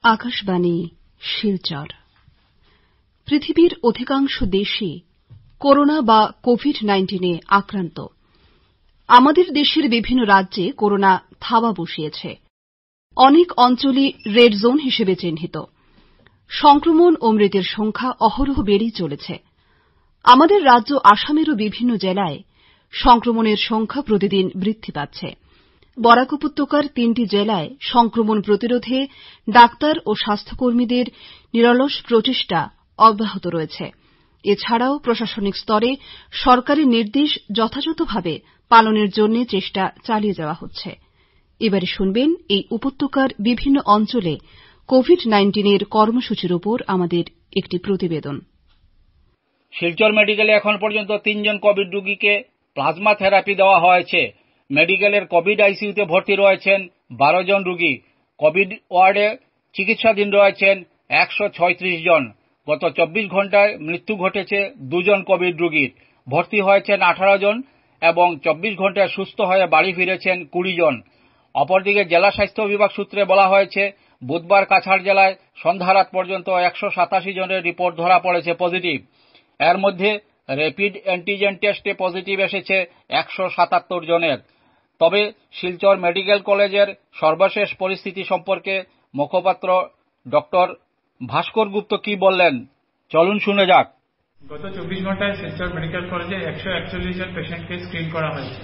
আকাশবাণী শিলচর। পৃথিবীর অধিকাংশ দেশই করোনা বা কোভিড-19 এ আক্রান্ত। আমাদের দেশের বিভিন্ন রাজ্যে করোনা থাবা বসিয়েছে। অনেক অঞ্চলই রেড জোন হিসেবে চিহ্নিত। সংক্রমণ ও মৃতের সংখ্যা অহরহ বেড়েই চলেছে। আমাদের রাজ্য আসামেরও বিভিন্ন জেলায় সংক্রমণের সংখ্যা প্রতিদিন বৃদ্ধি পাচ্ছে। বরাক উপত্যকার 3টি জেলায় সংক্রমণ প্রতিরোধে ডাক্তার ও স্বাস্থ্যকর্মীদের নিরলস প্রচেষ্টা অব্যাহত রয়েছে। এছাড়াও প্রশাসনিক স্তরে সরকারি নির্দেশ যথাযথভাবে পালনের জন্য চেষ্টা চালিয়ে যাওয়া হচ্ছে। এবারে শুনবেন এই উপত্যকার বিভিন্ন অঞ্চলে কোভিড-19 এর কর্মসূচির উপর আমাদের একটি প্রতিবেদন। শিলচর মেডিকেলে এখন পর্যন্ত 3 জন কোভিড রোগীকে প্লাজমা থেরাপি দেওয়া হয়েছে। মেডিকেলের কোভিড আইসিইউতে ভর্তি রয়েছেন 12 জন রোগী। কোভিড ওয়ার্ডে চিকিৎসাধীন রয়েছেন 136 জন। গত 24 ঘন্টায় মৃত্যু ঘটেছে 2 জন কোভিড রোগীর। ভর্তি হয়েছেন 18 জন এবং 24 ঘন্টায় সুস্থ হয়ে বাড়ি ফিরেছেন 20 জন। অপরদিকে জেলা স্বাস্থ্য বিভাগ সূত্রে বলা হয়েছে, বুধবার কাছাড় জেলায় সন্ধ্যা রাত পর্যন্ত 187 জনের রিপোর্ট ধরা পড়েছে পজিটিভ। এর মধ্যে র্যাপিড অ্যান্টিজেন টেস্টে পজিটিভ এসেছে 177 জনের। তবে শিলচর মেডিকেল কলেজের সর্বশেষ পরিস্থিতি সম্পর্কে মুখপাত্র ডক্টর ভাস্কর গুপ্ত কি বললেন, চলুন শুনে যাক। গত 24 ঘন্টায় শিলচর মেডিকেল কলেজে 141 জন পেশেন্টকে স্ক্রিন করা হয়েছে।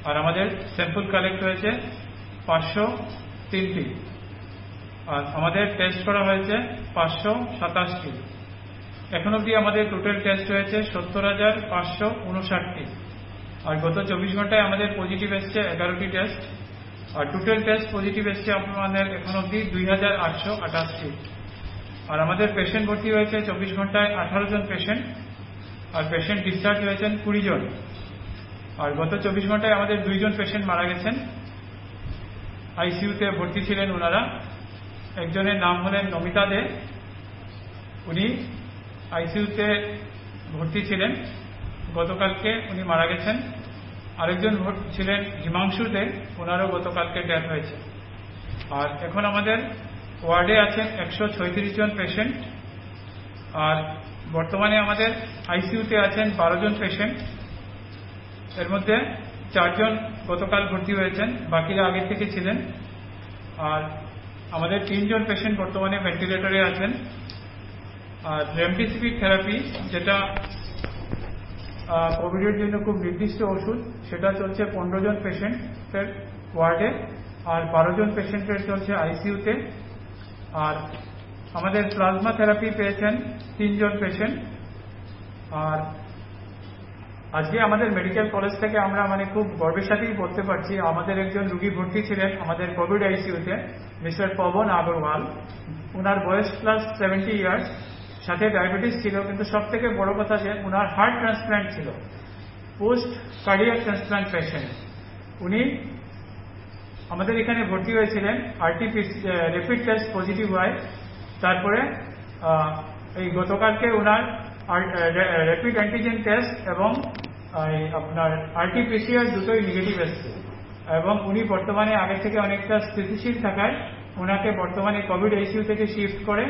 আর আমাদের স্যাম্পল কালেক্ট হয়েছে 503টি। আর আমাদের টেস্ট করা হয়েছে 527টি। এখন অবধি আমাদের টোটাল টেস্ট হয়েছে 70,559টি। আর গত 24 ঘন্টায় আমাদের পজিটিভ এসছে 11টি টেস্ট। আর টোটাল টেস্ট পজিটিভ এসছে আমাদের এখন অবধি 2,828টি। আর আমাদের পেশেন্ট ভর্তি হয়েছে 24 ঘন্টায় 18 জন পেশেন্ট। আর পেশেন্ট ডিসচার্জ হয়েছেন 20 জন। আর গত 24 ঘন্টায় আমাদের 2 জন পেশেন্ট মারা গেছেন। আইসিইউতে ভর্তি ছিলেন ওনারা। একজনের নাম হলেন নমিতা দে, উনি আইসিইউতে ভর্তি ছিলেন, গতকালকে উনি মারা গেছেন। আরেকজন ছিলেন হিমাংশু দে, ওনারও গতকালকে ডেথ হয়েছে। আর এখন আমাদের ওয়ার্ডে আছেন 136 জন পেশেন্ট। আর বর্তমানে আমাদের আইসিইউতে আছেন 12 জন পেশেন্ট। এর মধ্যে 4 জন গতকাল ভর্তি হয়েছেন, বাকিরা আগে থেকে ছিলেন। আর আমাদের 3 জন পেশেন্ট বর্তমানে ভেন্টিলেটরে আছেন। আর রেমডেসিভির থেরাপি, যেটা কোভিডের জন্য খুব নির্দিষ্ট ওষুধ, সেটা চলছে 15 জন পেশেন্টের ওয়ার্ডে। আর 12 জন পেশেন্টের চলছে আইসিইউতে। আর আমাদের প্লাজমা থেরাপি পেয়েছেন 3 জন পেশেন্ট। আর আজকে আমাদের মেডিকেল কলেজ থেকে আমরা খুব গর্বের সাথেই বলতে পারছি, আমাদের একজন রোগী ভর্তি ছিলেন আমাদের কোভিড আইসিইউতে, মিস্টার পবন আগরওয়াল। ওনার বয়স প্লাস 70 ইয়ার্স, সাথে ডায়াবেটিস ছিল, কিন্তু সব থেকে বড় কথা যে ওনার হার্ট ট্রান্সপ্ল্যান্ট ছিল, পোস্ট কার্ডিয়াক ট্রান্সপ্ল্যান্ট পেশেন্ট। উনি আমাদের এখানে ভর্তি হয়েছিলেন, র্যাপিড টেস্ট পজিটিভ হয়। তারপরে এই গতকালকে ওনার র্যাপিড অ্যান্টিজেন টেস্ট এবং আপনার আরটিপিসিআর দুটোই নেগেটিভ এসছে। এবং উনি বর্তমানে আগে থেকে অনেকটা স্থিতিশীল থাকায় ওনাকে বর্তমানে কোভিড আইসিইউ থেকে শিফট করে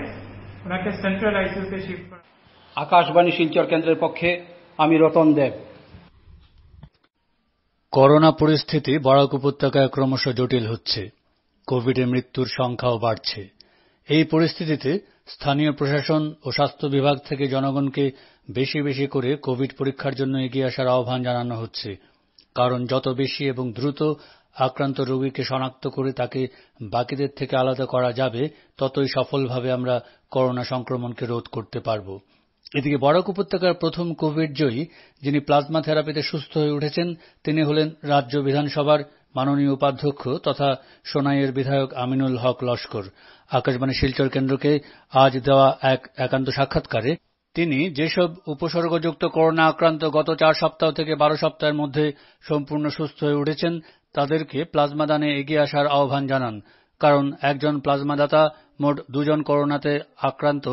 ওনাকে সেন্ট্রাল আইসিইউতে শিফট করে। আকাশবাণী শিলচর কেন্দ্রের পক্ষে আমি রতন দেব। করোনা পরিস্থিতি বরাক উপত্যকায় ক্রমশ জটিল হচ্ছে। কোভিডে মৃত্যুর সংখ্যাও বাড়ছে। এই পরিস্থিতিতে স্থানীয় প্রশাসন ও স্বাস্থ্য বিভাগ থেকে জনগণকে বেশি বেশি করে কোভিড পরীক্ষার জন্য এগিয়ে আসার আহ্বান জানানো হচ্ছে। কারণ যত বেশি এবং দ্রুত আক্রান্ত রোগীকে শনাক্ত করে তাকে বাকিদের থেকে আলাদা করা যাবে, ততই সফলভাবে আমরা করোনা সংক্রমণকে রোধ করতে পারব। এদিকে বরাক উপত্যকার প্রথম কোভিড জয়ী, যিনি প্লাজমা থেরাপিতে সুস্থ হয়ে উঠেছেন, তিনি হলেন রাজ্য বিধানসভার মাননীয় উপাধ্যক্ষ তথা সোনাইয়ের বিধায়ক আমিনুল হক লস্কর। আকাশবাণী শিলচর কেন্দ্রকে আজ দেওয়া এক একান্ত সাক্ষাৎকারে তিনি যেসব উপসর্গযুক্ত করোনা আক্রান্ত গত 4 সপ্তাহ থেকে 12 সপ্তাহের মধ্যে সম্পূর্ণ সুস্থ হয়ে উঠেছেন, তাদেরকে প্লাজমা দানে এগিয়ে আসার আহ্বান জানান। কারণ একজন প্লাজমাদাতা মোট 2 জন করোনাতে আক্রান্ত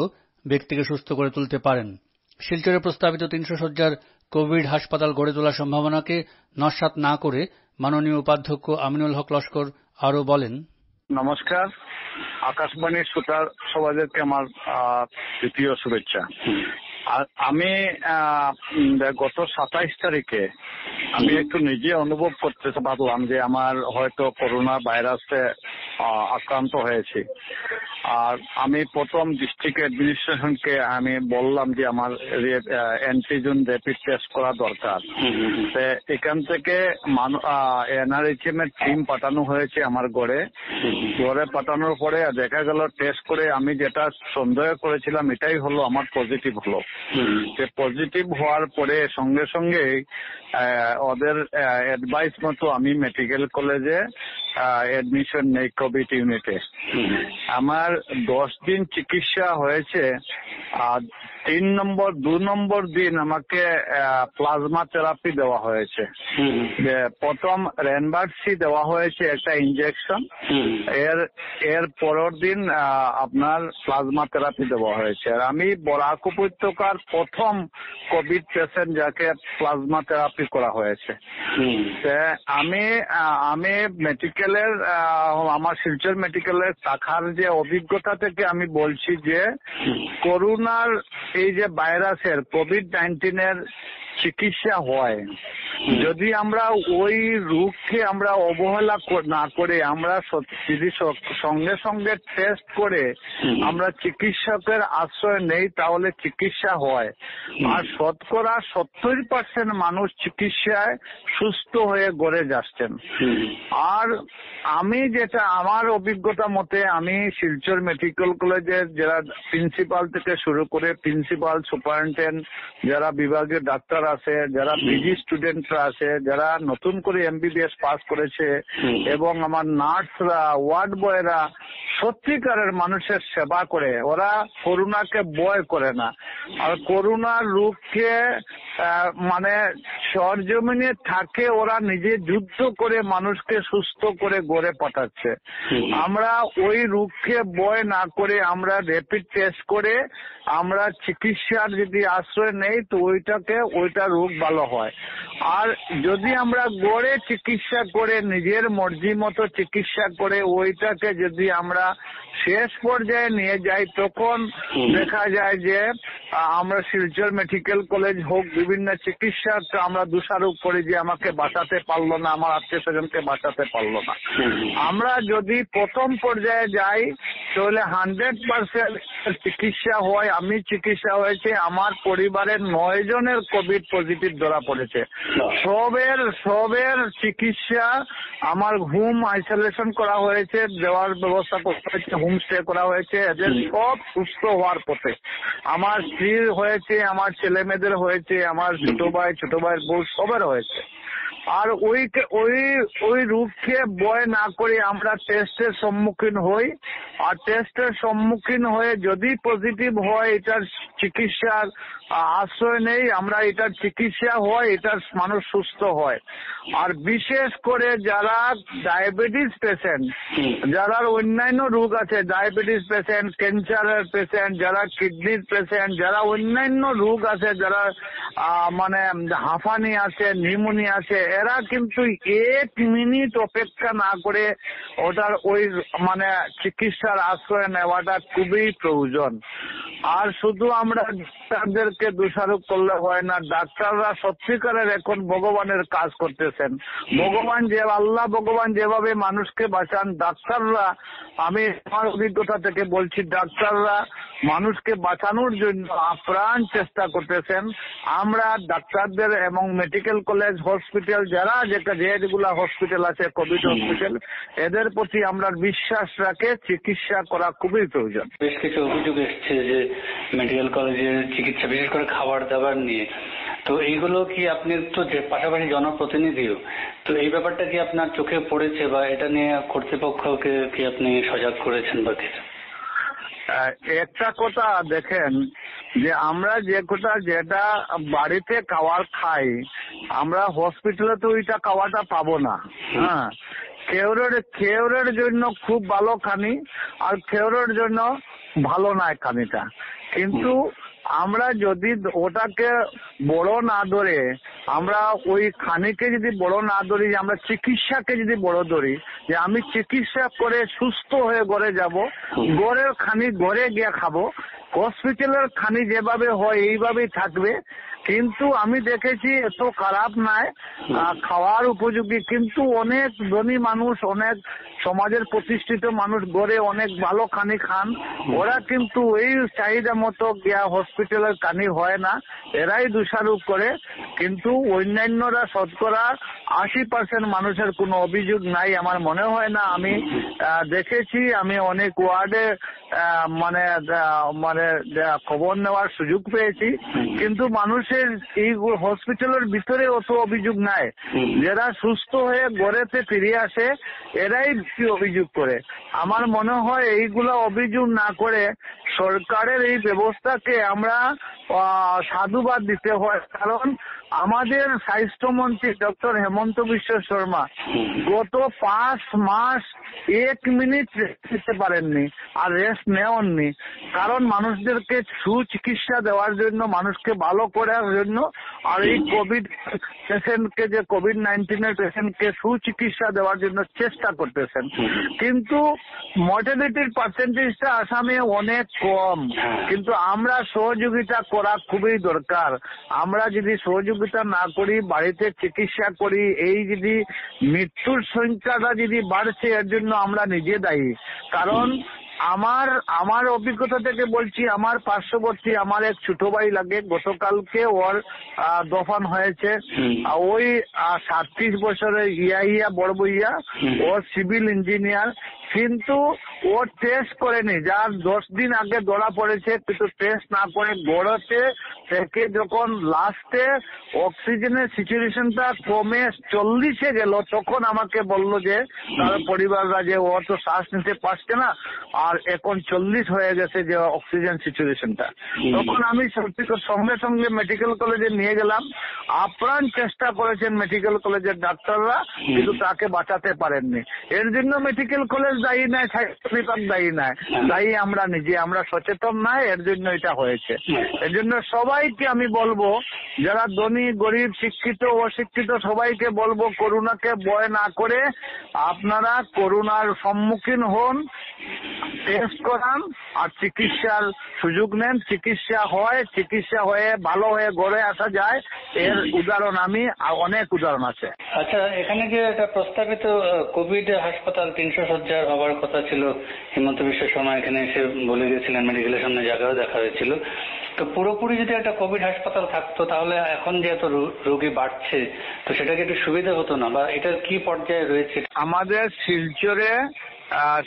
ব্যক্তিকে সুস্থ করে তুলতে পারেন। শিলচরে প্রস্তাবিত 300 শয্যার কোভিড হাসপাতাল গড়ে তোলার সম্ভাবনাকে নস্যাৎ না করে মাননীয় উপাধ্যক্ষ আমিনুল হক লস্কর আরও বলেন, নমস্কার, আকাশবাণীর শ্রোতা সবাইকে আমার দ্বিতীয় শুভেচ্ছা। আর আমি গত 27 তারিখে আমি একটু নিজে অনুভব করতে পারলাম যে আমার হয়তো করোনা ভাইরাসে আক্রান্ত হয়েছি। আর আমি প্রথম ডিস্ট্রিক্ট অ্যাডমিনিস্ট্রেশনকে আমি বললাম যে আমার অ্যান্টিজেন র্যাপিড টেস্ট করা দরকার। এখান থেকে এনআরএইচএম এর টিম পাঠানো হয়েছে আমার ঘরে পাঠানোর পরে দেখা গেল টেস্ট করে আমি যেটা সন্দেহ করেছিলাম এটাই হলো, আমার পজিটিভ হলো। পজিটিভ হওয়ার পরে সঙ্গে সঙ্গে ওদের অ্যাডভাইস মতো আমি মেডিকেল কলেজে অ্যাডমিশন নেই কোভিড ইউনিটে। আমার 10 দিন চিকিৎসা হয়েছে। আর 2 নম্বর দিন আমাকে প্লাজমা থেরাপি দেওয়া হয়েছে। প্রথম রেনবার্সি দেওয়া হয়েছে একটা ইনজেকশন, এর পরের দিন আপনার প্লাজমা থেরাপি দেওয়া হয়েছে। আর আমি বরাক উপত্যকার প্রথম কোভিড পেশেন্ট যাকে প্লাজমা থেরাপি করা হয়েছে। আমি মেডিকেলের আমার শিলচর মেডিকেলের শাখার যে অভিজ্ঞতা থেকে আমি বলছি যে করোনার এই যে ভাইরাসের কোভিড-19 চিকিৎসা হয়, যদি আমরা ওই রোগকে আমরা অবহেলা না করে আমরা যদি সঙ্গে সঙ্গে টেস্ট করে আমরা চিকিৎসকের আশ্রয় নেই তাহলে চিকিৎসা হয়। আর শতকরা 70% মানুষ চিকিৎসায় সুস্থ হয়ে গড়ে যাচ্ছেন। আর আমি যেটা আমার অভিজ্ঞতা মতে আমি শিলচর মেডিকেল কলেজের যারা প্রিন্সিপাল থেকে শুরু করে প্রিন্সিপাল, সুপারিনটেন্ডেন্ট, যারা বিভাগীয় ডাক্তার আছে, যারা পিজি স্টুডেন্টরা আছে, যারা নতুন করে এমবিবিএস পাস করেছে এবং আমার নার্সরা, ওয়ার্ড বয়রা সত্যিকারের মানুষের সেবা করে। ওরা করোনাকে ভয় করে না। আর করোনার রোগকে মানে সরজমিনে থাকে ওরা নিজে যুদ্ধ করে মানুষকে সুস্থ করে গড়ে পাঠাচ্ছে। আমরা ওই রোগকে ভয় না করে আমরা র্যাপিড টেস্ট করে আমরা চিকিৎসার যদি আশ্রয় নেই তো ওইটা রোগ ভালো হয়। আর যদি আমরা গড়ে চিকিৎসা করে নিজের মর্জি মতো চিকিৎসা করে ওইটাকে যদি আমরা শেষ পর্যায়ে নিয়ে যাই তখন দেখা যায় যে আমরা শিলচর মেডিকেল কলেজ হোক বিভিন্ন চিকিৎসা আমরা দোষারোপ করি যে আমাকে বাঁচাতে পারলো না, আমার আত্মীয় স্বজনকে বাঁচাতে পারলো না। আমরা যদি প্রথম পর্যায়ে যাই তাহলে 100% চিকিৎসা হয়। আমি চিকিৎসা হয়েছে, আমার পরিবারের 9 জনের কোভিড পজিটিভ ধরা পড়েছে। সবের চিকিৎসা আমার হোম আইসোলেশন করা হয়েছে, দেওয়ার ব্যবস্থা করা হয়েছে, হোমস্টে করা হয়েছে। এদের সব সুস্থ হওয়ার পথে। আমার স্ত্রীর হয়েছে, আমার ছেলে মেয়েদের হয়েছে, আমার ছোট ভাইয়ের বউ সবের হয়েছে। আর ওই রোগকে ভয় না করে আমরা টেস্টের সম্মুখীন হই। আর টেস্টের সম্মুখীন হয়ে যদি পজিটিভ হয় এটার চিকিৎসার আশ্রয় নেই, আমরা এটার চিকিৎসা হয়, এটার মানুষ সুস্থ হয়। আর বিশেষ করে যারা ডায়াবেটিস পেশেন্ট, যারা অন্যান্য রোগ আছে, ডায়াবেটিস পেশেন্ট, ক্যান্সারের পেশেন্ট, যারা কিডনির পেশেন্ট, যারা অন্যান্য রোগ আছে, যারা মানে হাঁফানি আছে, নিউমোনিয়া আছে, এরা কিন্তু 1 মিনিট অপেক্ষা না করে ওটার ওই মানে চিকিৎসার আশ্রয় নেওয়াটা খুবই প্রয়োজন। আর শুধু আমরা ডাক্তারদেরকে দোষারোপ করলে হয় না, ডাক্তাররা সত্যিকারের এখন ভগবানের কাজ করতেছেন। আল্লাহ ভগবান যেভাবে মানুষকে বাঁচান, ডাক্তাররা, আমি আমার অভিজ্ঞতা থেকে বলছি, ডাক্তাররা মানুষকে বাঁচানোর জন্য আপ্রাণ চেষ্টা করতেছেন। আমরা ডাক্তারদের এবং মেডিকেল কলেজ, হসপিটাল, যারা যেগুলা হসপিটাল আছে, কোভিড হসপিটাল, এদের প্রতি আমরা বিশ্বাস রাখে চিকিৎসা করা খুবই প্রয়োজন। বেশ কিছু অভিযোগ এসছে যে মেডিকেল কলেজের চিকিৎসা, বিশেষ করে খাবার দাবার নিয়ে, তো এইগুলো কি আপনি তো পাশাপাশি জনপ্রতিনিধিও, তো এই ব্যাপারটা কি আপনার চোখে পড়েছে বা এটা নিয়ে কর্তৃপক্ষকে কি আপনি সজাগ করেছেন বা কিছু? একটা কথা দেখেন যে আমরা যেটা বাড়িতে খাবার খাই, আমরা হসপিটালে তো ওইটা খাওয়াটা পাবো না। হ্যাঁ, খেউরের জন্য খুব ভালো খানি আর খেউরের জন্য ভালো নয় খানিটা। কিন্তু আমরা যদি ওটাকে বড় না ধরে, আমরা ওই খানিকে যদি বড় না ধরি, যে আমরা চিকিৎসাকে যদি বড় ধরি, যে আমি চিকিৎসা করে সুস্থ হয়ে ঘরে যাব, ঘরের খানি ঘরে গিয়ে খাবো, হসপিটালের খানি যেভাবে হয় এইভাবেই থাকবে। কিন্তু আমি দেখেছি এত খারাপ নয়, খাওয়ার উপযোগী, কিন্তু অনেক ধনী মানুষ, অনেক সমাজের প্রতিষ্ঠিত মানুষ ঘরে অনেক ভালো খানি খান, ওরা কিন্তু এই চাহিদা মতো গিয়া হসপিটালের খানি হয় না, এরাই দোষারোপ করে। কিন্তু অন্যান্যরা শতকরা 80% মানুষের কোনো অভিযোগ নাই আমার মনে হয় না। আমি দেখেছি, আমি অনেক ওয়ার্ডে মানে খবর নেওয়ার সুযোগ পেয়েছি, কিন্তু মানুষের এই হসপিটালের ভিতরে অত অভিযোগ নাই। যারা সুস্থ হয়ে ঘরেতে ফিরে আসে এরাই বেশি অভিযোগ করে। আমার মনে হয় এইগুলা অভিযোগ না করে সরকারের এই ব্যবস্থাকে আমরা সাধুবাদ দিতে হয়। কারণ আমাদের স্বাস্থ্যমন্ত্রী ডক্টর হেমন্ত বিশ্ব শর্মা গত 5 মাস 1 মিনিট রেস্ট নিতে পারেননি, আর রেস্ট নেওননি। কারণ মানুষদেরকে সুচিকিৎসা দেওয়ার জন্য, মানুষকে ভালো করার জন্য, আর এই কোভিড পেশেন্টকে, যে কোভিড-19 পেশেন্টকে সুচিকিৎসা দেওয়ার জন্য চেষ্টা করতেছেন। কিন্তু মর্টালিটির পার্সেন্টেজটা আসামে অনেক কম, কিন্তু আমরা সহযোগিতা করা খুবই দরকার। আমরা যদি সহযোগিতা না করি, বাড়িতে চিকিৎসা করি, এই যদি মৃত্যুর সংখ্যাটা যদি বাড়ছে, এর জন্য আমরা নিজে দায়ী। কারণ আমার অভিজ্ঞতা থেকে বলছি, আমার পার্শ্ববর্তী আমার এক ছোট ভাই লাগে, গতকালকে ওর দফন হয়েছে। ওই 37 বছরের ইয়া বড় বইয়া, ওর সিভিল ইঞ্জিনিয়ার, কিন্তু ও টেস্ট করেনি, যার 10 দিন আগে ধরা পড়েছে, কিন্তু টেস্ট না করে গড়তে থেকে যখন লাস্টে অক্সিজেনের সিচুয়েশনটা কমে 40-এ গেল, তখন আমাকে বলল যে তার পরিবাররা যে ও তো শ্বাস নিতে পারছে না, আর এখন 40 হয়ে গেছে যে অক্সিজেন সিচুয়েশনটা। তখন আমি সঙ্গে সঙ্গে মেডিকেল কলেজে নিয়ে গেলাম। আপ্রাণ চেষ্টা করেছেন মেডিকেল কলেজের ডাক্তাররা, কিন্তু তাকে বাঁচাতে পারেননি। এর জন্য মেডিকেল কলেজ দায়ী নয়, স্বাস্থ্য বিভাগ দায়ী নয়, দায়ী আমরা নিজে। আমরা সচেতন নয়, এর জন্য এটা হয়েছে। এর জন্য সবাইকে আমি বলবো, যারা ধনী গরিব শিক্ষিত অশিক্ষিত সবাইকে বলবো, করোনাকে ভয় না করে আপনারা করোনার সম্মুখীন হন, টেস্ট করান, আর চিকিৎসার সুযোগ নেন। চিকিৎসা হয়ে ভালো হয়ে ঘরে আসা যায়, এর উদাহরণ আমি অনেক উদাহরণ আছে। আচ্ছা, এখানে যে একটা প্রস্তাবিত কোভিড হাসপাতাল 300 শয্যার হওয়ার কথা ছিল, হিমন্ত বিশ্ব শর্মা এখানে এসে বলে গেছিলেন, মেডিকেলের সামনে জায়গাও দেখা হয়েছিল। তো পুরোপুরি যদি একটা কোভিড হাসপাতাল থাকতো, তাহলে এখন যে এত রোগী বাড়ছে, তো সেটাকে একটু সুবিধা হতো না, বা এটার কি পর্যায়ে রয়েছে? আমাদের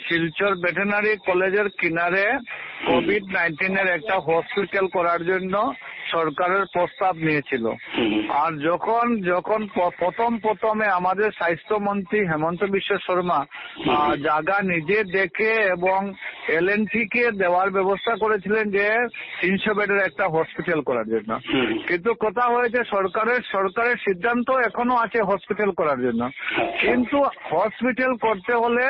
শিলচর ভেটেরিনারি কলেজের কিনারে কোভিড-19 একটা হসপিটাল করার জন্য সরকারের প্রস্তাব নিয়েছিল। আর যখন প্রথমে আমাদের স্বাস্থ্যমন্ত্রী হেমন্ত বিশ্ব শর্মা জায়গা নিজে দেখে এবং LNT কে দেওয়ার ব্যবস্থা করেছিলেন যে 300 বেডের একটা হসপিটাল করার জন্য। কিন্তু কথা হয়েছে সরকারের সিদ্ধান্ত এখনো আছে হসপিটাল করার জন্য, কিন্তু হসপিটাল করতে হলে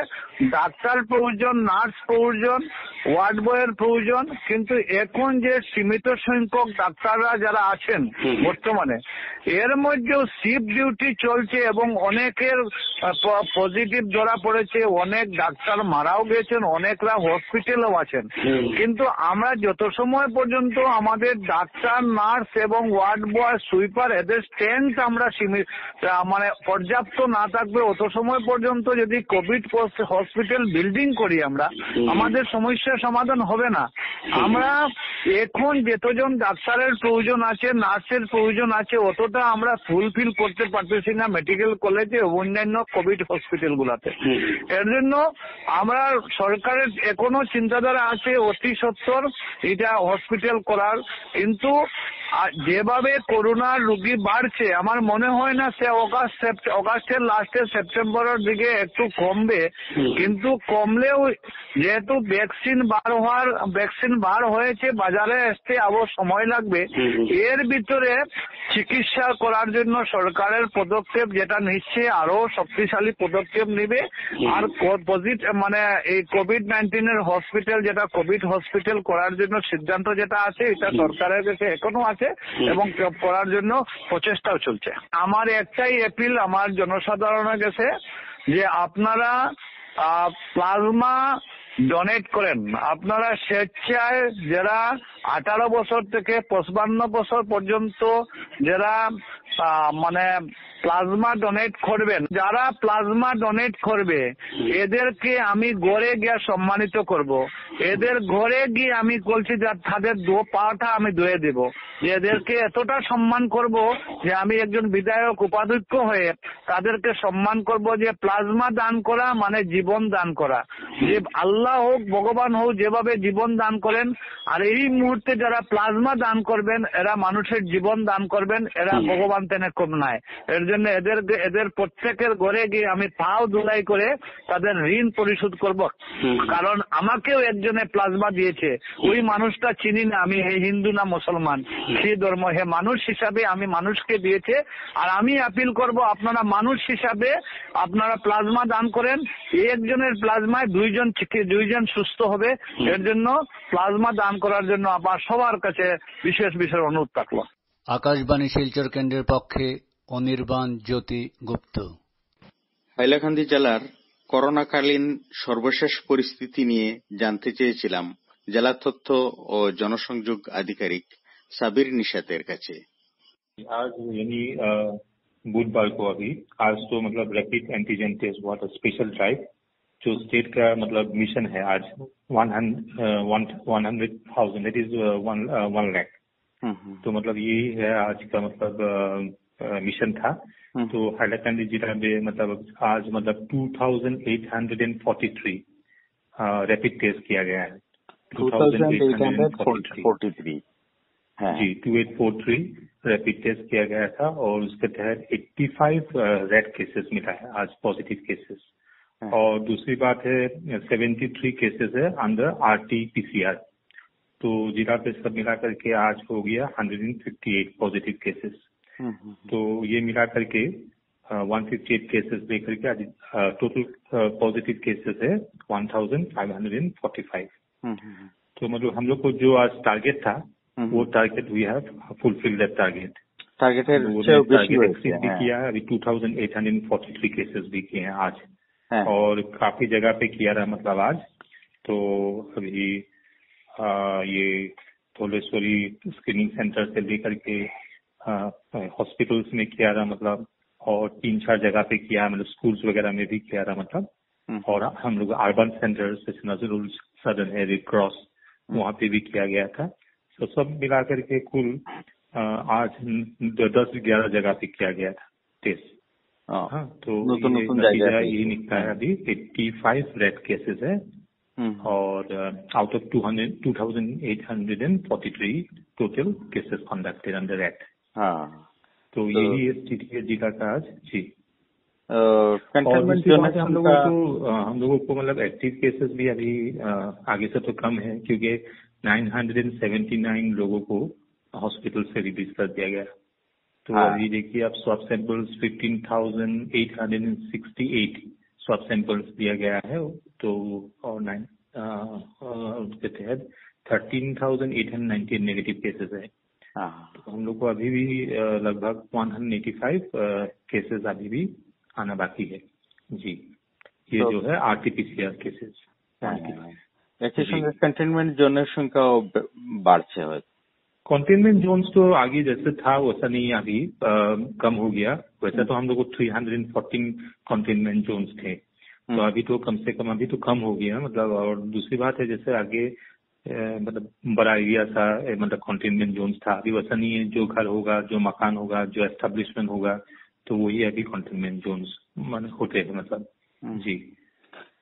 ডাক্তার প্রয়োজন, নার্স প্রয়োজন, ওয়ার্ড বয়ের প্রয়োজন। কিন্তু এখন যে সীমিত সংখ্যক ডাক্তাররা যারা আছেন বর্তমানে, এর মধ্যেও শিফট ডিউটি চলছে এবং অনেকের পজিটিভ ধরা পড়েছে, অনেক ডাক্তার মারাও গেছেন, অনেকরা হসপিটালেও আছেন। কিন্তু আমরা যত সময় পর্যন্ত আমাদের ডাক্তার, নার্স এবং ওয়ার্ড বয়, সুইপার এদের স্ট্রেংথ আমরা পর্যাপ্ত না থাকবে, অত সময় পর্যন্ত যদি কোভিড হসপিটাল বিল্ডিং করি আমরা, আমাদের সমস্যার সমাধান হবে না। আমরা এখন যতজন ডাক্তারের প্রয়োজন আছে, নার্সের প্রয়োজন আছে, অতটা আমরা ফুলফিল করতে পারতেছি না মেডিকেল কলেজে ও অন্যান্য কোভিড হসপিটাল গুলাতে। এর জন্য আমরা সরকারের এখনো চিন্তাধারা আছে অতি সত্বর এটা হসপিটাল করার, কিন্তু আর যেভাবে করোনার রোগী বাড়ছে আমার মনে হয় না সে অগাস্টের লাস্টে সেপ্টেম্বরের দিকে একটু কমবে, কিন্তু কমলেও যেহেতু ভ্যাকসিন বার হয়েছে, বাজারে আসতে আরো সময় লাগবে। এর ভিতরে চিকিৎসা করার জন্য সরকারের পদক্ষেপ যেটা নিচ্ছে আরো শক্তিশালী পদক্ষেপ নেবে। আর এই কোভিড-19 এর হসপিটাল, যেটা কোভিড হসপিটাল করার জন্য সিদ্ধান্ত যেটা আছে, এটা সরকারের কাছে এখনো আছে এবং করার জন্য প্রচেষ্টাও চলছে। আমার একটাই অ্যাপিল আমার জনসাধারণের কাছে যে আপনারা প্লাজমা ডোনেট করেন। আপনারা স্বেচ্ছায় যারা 18 বছর থেকে 55 বছর পর্যন্ত যারা প্লাজমা ডোনেট করবেন, যারা প্লাজমা ডোনেট করবে এদেরকে আমি ঘরে গিয়ে সম্মানিত করব। এদের ঘরে গিয়ে আমি বলছি যে তাদের পাটা আমি ধুয়ে দেব, যে এদেরকে এতটা সম্মান করব যে আমি একজন বিধায়ক উপাধ্যক্ষ হয়ে তাদেরকে সম্মান করব যে প্লাজমা দান করা মানে জীবন দান করা। যে আল্লাহ হোক ভগবান হোক যেভাবে জীবন দান করেন, আর এই মুহূর্তে যারা প্লাজমা দান করবেন এরা মানুষের জীবন দান করবেন, এরা ভগবান তেনে কম নাই। এর জন্য এদের প্রত্যেকের ঘরে গিয়ে আমি পাও ধুলাই করে তাদের ঋণ পরিশোধ করব। কারণ আমাকেও একজনে প্লাজমা দিয়েছে, ওই মানুষটা চিনি না আমি হিন্দু না মুসলমান, সেই ধর্ম, হে মানুষ হিসাবে আমি মানুষকে দিয়েছে। আর আমি আপিল করব আপনারা মানুষ হিসাবে আপনারা প্লাজমা দান করেন। একজনের প্লাজমায় দুইজন সুস্থ হবে। এর জন্য প্লাজমা দান করার জন্য আবার সবার কাছে বিশেষ অনুরোধ থাকলো। আকাশবাণী শিলচর কেন্দ্রের পক্ষে অনির্বাণ জ্যোতি গুপ্ত। হাইলাকান্দি জেলার করোনাকালীন সর্বশেষ পরিস্থিতি নিয়ে জানতে চেয়েছিলাম জেলা তথ্য ও জনসংযোগ আধিকারিক সাবির নিশাতের কাছে। आज यानी बुधवार को अभी आज तो रैपिड एंटीजन टेस्ट हुआ था, स्पेशल ड्राइव जो स्टेट का मिशन है। आज 100,000 दैट इज 1 लाख। तो यही है आज का मिशन था। तो हाइलाकांदी जिला में आज 2843 रैपिड टेस्ट किया गया है। 2843 जी 2843 रैपिड टेस्ट किया गया था और उसके तहत 85 रेड केसेस मिला है आज, पॉजिटिव केसेस। और दूसरी बात है 73 केसेस है अंडर RT-PCR। तो जिला पे सब मिला करके आज हो गया 158 पॉजिटिव केसेस। तो ये मिला करके 158 केसेस लेकर के आज टोटल पॉजिटिव केसेस है 1545। तो हम लोग को जो आज टारगेट था वो target we have fulfil that target भी किया है। अभी 2843 केसेस भी किए हैं आज और काफी जगह पे किया रहा आज। तो अभी ये धोलेश्वरी स्क्रीनिंग सेंटर से लेकर के हॉस्पिटल्स में किया रहा और 3-4 जगह पे किया, स्कूल्स वगैरह में भी किया रहा और हम लोग अर्बन सेंटर्स जैसे नजरुल सदन है, रेड क्रॉस, वहाँ पे भी किया गया था। तो सब मिला करके कुल आज 10-11 जगह पे किया गया था टेस्ट। तो ये निकला है अभी 85 रेड केसेस है और out of 2843 total cases conducted under act. तो यही स्थिति है जिला का आज जी। हम लोगों को एक्टिव केसेस भी अभी आगे से तो कम है क्योंकि 979 लोगों को हॉस्पिटल से रिलीज कर दिया गया। तो अभी देखिए आप स्वैब सैंपल्स 15,868 स्वैब सैंपल्स दिया गया है। तो और उसके तहत 13,898 नेगेटिव केसेस है। तो हम लोग को अभी भी लगभग 185 केसेस अभी भी आना बाकी है जी। ये जो है RT-PCR केसेस। कंटेनमेंट जोन संख्या बढ़ছে হয়। कंटेनमेंट जोन्स तो आगे जैसे था वैसा नहीं, अभी कम हो गया। वैसे तो हम लोग को 314 कंटेनमेंट जोन्स थे, तो अभी तो कम से कम अभी तो कम हो गया और दूसरी बात है जैसे आगे बड़ा एरिया था कंटेनमेंट जोन्स था, अभी वैसा नहीं है। जो घर होगा, जो मकान होगा, जो एस्टेब्लिशमेंट होगा, तो वही अभी कंटेनमेंट जोन्स होते हैं जी।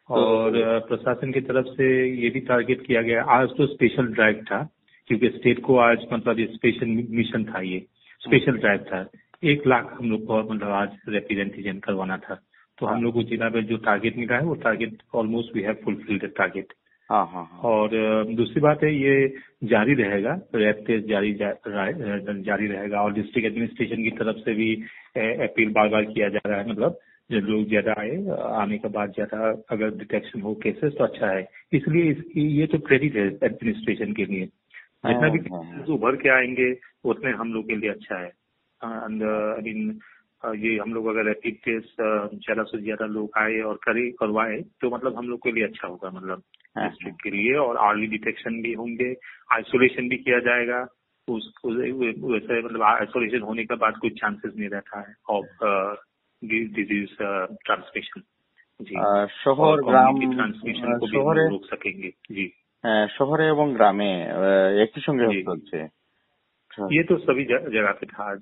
और प्रशासन की तरफ से ये भी टारगेट किया गया। आज तो स्पेशल ड्राइव था क्योंकि स्टेट को आज मतलब ये स्पेशल मिशन था, ये स्पेशल ड्राइव था। 1 लाख हम लोग को मतलब आज रैपिड एंटीजन करवाना था। तो हम लोग को जिला में जो टारगेट मिला है वो target almost we have fulfilled the target. और दूसरी बात है ये जारी रहेगा, रैप टेस्ट जारी रहेगा और डिस्ट्रिक्ट एडमिनिस्ट्रेशन की तरफ से भी अपील बार बार किया जा रहा है, मतलब जब लोग ज्यादा आने के बाद ज्यादा अगर डिटेक्शन हो केसेस तो अच्छा है। इसलिए ये तो क्रेडिट है एडमिनिस्ट्रेशन के लिए, जितना भी केसेस उभर के आएंगे उतने हम लोग के लिए अच्छा है। आई मीन ये हम लोग अगर रैपिड टेस्ट ज्यादा से ज्यादा लोग आए और करवाए तो मतलब हम लोग के लिए अच्छा होगा, मतलब डिस्ट्रिक्ट के लिए। और अर्ली डिटेक्शन भी होंगे, आइसोलेशन भी किया जाएगा, वैसे मतलब आइसोलेशन होने के बाद कोई चांसेस नहीं रहता है ऑफ डिजीज ट्रांसमिशन। जी, शहर ग्राम ट्रांसमिशन को भी रोक सकेंगे। जी, शहरे এবং গ্রামে একই সঙ্গে হচ্ছে, ये तो सभी जगह पे था आज।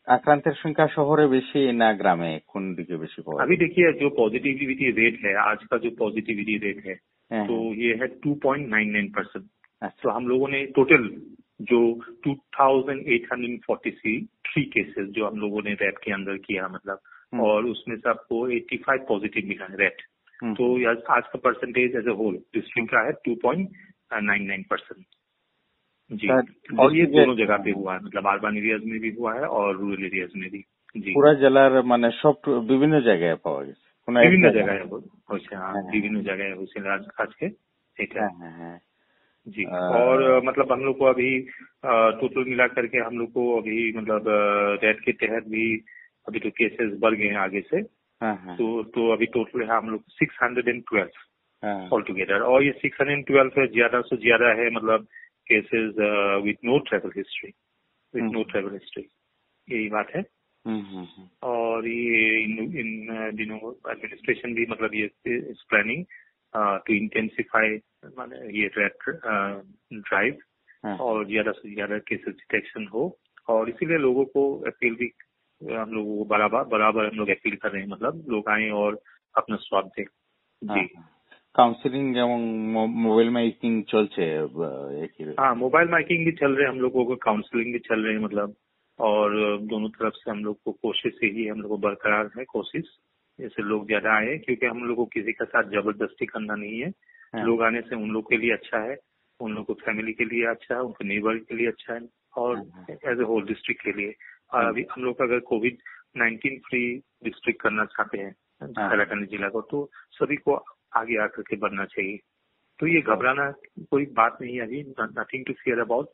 আক্রান্তের সংখ্যা শহরে বেশি না গ্রামে, কোন দিকে বেশি পাওয়া? अभी देखिए जो पॉजिटिविटी रेट है, आज का जो पॉजिटिविटी रेट है तो ये है 2.99%। तो हम लोगों ने टोटल जो 2843 केसेस जो हम लोगों ने रैट के अंदर किया, मतलब, और उसमें से आपको 85 पॉजिटिव मिला है रैट। तो आज का percentage as a whole district का है 2.99%। जी, और ये दोनों जगह पे हुआ है, मतलब अर्बन एरियाज में भी हुआ है और रूरल एरियाज में भी। जी, পুরা জেলার মানে সব বিভিন্ন জায়গায় পাওয়া গেছে, বিভিন্ন জায়গায় হয়েছে। हाँ, বিভিন্ন জায়গায় হয়েছে आज के এটা। जी, और मतलब हम लोग को अभी टोटल मिला करके हम लोग को अभी मतलब रैट के तहत भी अभी तो केसेस बढ़ गए हैं आगे से। तो अभी टोटल है हम लोग 612 ऑल टुगेदर, और ये 612 है ज्यादा से ज्यादा है मतलब cases with no travel history, यही बात है। और ये इन दिनों एडमिनिस्ट्रेशन भी मतलब ये इज प्लानिंग टू इंटेंसिफाई माने ये रैट ड्राइव और ज्यादा से ज्यादा केसेस डिटेक्शन हो। और इसीलिए लोगों को अपील भी हम लोगों को बराबर हम लोग अपील कर रहे हैं, मतलब लोग आए और अपना स्वाद दें। जी, काउंसलिंग एवं मोबाइल माइकिंग चलছে? हाँ, मोबाइल माइकिंग भी चल रहे हैं हम लोगों को, काउंसलिंग भी चल रहे हैं, मतलब, और दोनों तरफ से हम लोग को कोशिश से ही हम लोग को बरकरार है कोशिश, जैसे लोग ज्यादा आए, क्योंकि हम लोग को किसी के साथ जबरदस्ती करना नहीं है। लोग आने से उन लोग के लिए अच्छा है, उन लोग को फैमिली के लिए अच्छा है, उनके नेबर के लिए अच्छा है, और एज ए होल डिस्ट्रिक्ट के लिए। अभी हम लोग अगर कोविड-19 फ्री डिस्ट्रिक्ट करना चाहते हैं हैलाकंदी जिला को, तो सभी को आगे आकर के बढ़ना चाहिए। तो ये घबराना कोई बात नहीं है अभी, नथिंग टू फियर अबाउट।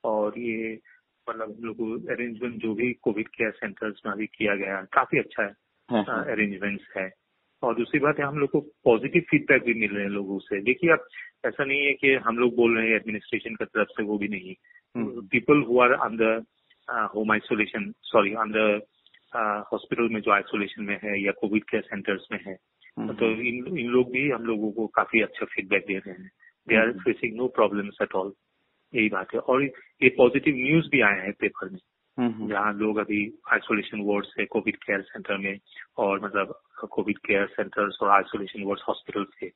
और ये मतलब हम लोग को अरेंजमेंट जो भी कोविड केयर सेंटर्स में अभी किया गया है काफी अच्छा है, अरेंजमेंट्स है। और दूसरी बात है हम लोग को पॉजिटिव फीडबैक भी मिल रहे हैं लोगों से। देखिए अब ऐसा नहीं है कि हम लोग बोल रहे हैं एडमिनिस्ट्रेशन की तरफ से, वो भी नहीं। People who are under home isolation, sorry under hospital में जो आइसोलेशन में है या कोविड केयर सेंटर्स में है, तो इन लोग भी हम लोगों को काफी अच्छा फीडबैक दे रहे हैं। They are facing no problems at all, यही बात है। और ये पॉजिटिव न्यूज भी आया है पेपर में, जहाँ लोग अभी आइसोलेशन वार्ड से कोविड केयर सेंटर में, और मतलब कोविड केयर सेंटर्स और आइसोलेशन वार्ड हॉस्पिटल से,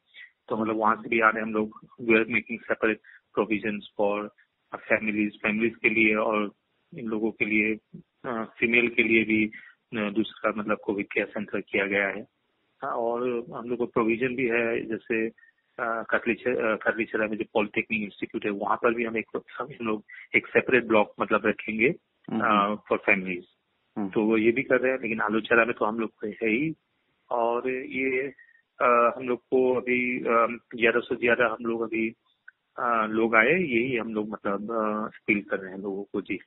तो मतलब वहां से भी आ रहे हैं हम लोग। We are making separate provisions for families के लिए, और इन लोगों के लिए फीमेल के लिए भी दूसरा मतलब कोविड केयर सेंटर किया गया है। और हम लोग को प्रोविजन भी है, जैसे कटलीछरा में जो पॉलिटेक्निक इंस्टीट्यूट है वहां पर भी हम लोग एक सेपरेट ब्लॉक मतलब रखेंगे फॉर फैमिलीज। तो ये भी कर रहे हैं, लेकिन आलोचना में तो हम लोग को है ही। और ये हम लोग को अभी ज्यादा से ज्यादा हम लोग अभी लोग आए, यही हम लोग मतलब अपील कर रहे हैं लोगों को। जी,